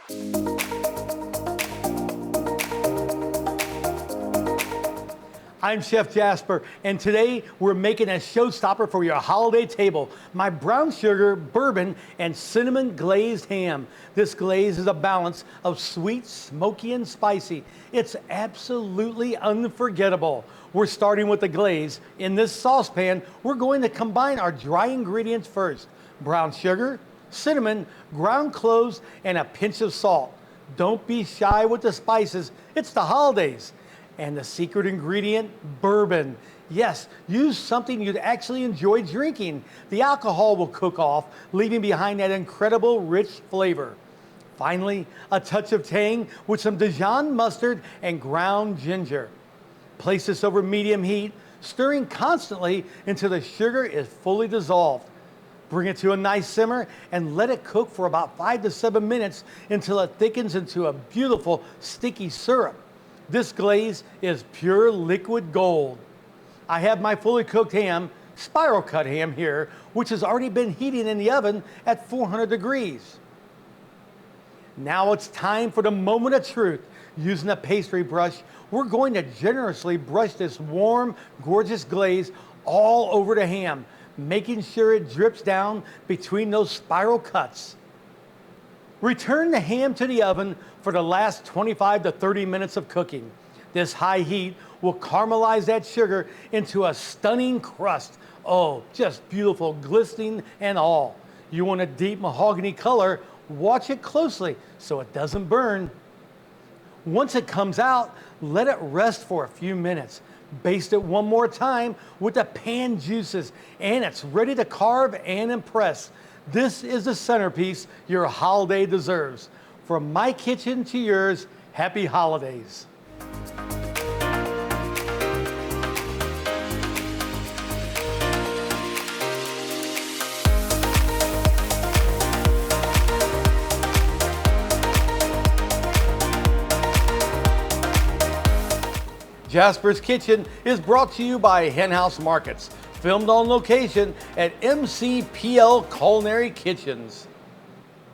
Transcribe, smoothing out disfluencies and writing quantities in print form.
I'm Chef Jasper, and today we're making a showstopper for your holiday table. My brown sugar, bourbon, and cinnamon glazed ham. This glaze is a balance of sweet, smoky, and spicy. It's absolutely unforgettable. We're starting with the glaze. In this saucepan, we're going to combine our dry ingredients first. Brown sugar, cinnamon, ground cloves, and a pinch of salt. Don't be shy with the spices. It's the holidays. And the secret ingredient, bourbon. Yes, use something you'd actually enjoy drinking. The alcohol will cook off, leaving behind that incredible rich flavor. Finally, a touch of tang with some Dijon mustard and ground ginger. Place this over medium heat, stirring constantly until the sugar is fully dissolved. Bring it to a nice simmer and let it cook for about 5 to 7 minutes until it thickens into a beautiful sticky syrup. This glaze is pure liquid gold. I have my fully cooked ham, spiral cut ham here, which has already been heating in the oven at 400 degrees. Now it's time for the moment of truth. Using a pastry brush, we're going to generously brush this warm, gorgeous glaze all over the ham, making sure it drips down between those spiral cuts. Return the ham to the oven for the last 25 to 30 minutes of cooking. This high heat will caramelize that sugar into a stunning crust. Oh, just beautiful, glistening and all. You want a deep mahogany color, watch it closely so it doesn't burn. Once it comes out, let it rest for a few minutes. Baste it one more time with the pan juices, and it's ready to carve and impress. This is the centerpiece your holiday deserves. From my kitchen to yours, happy holidays. Jasper's Kitchen is brought to you by Hen House Markets, filmed on location at MCPL Culinary Kitchens.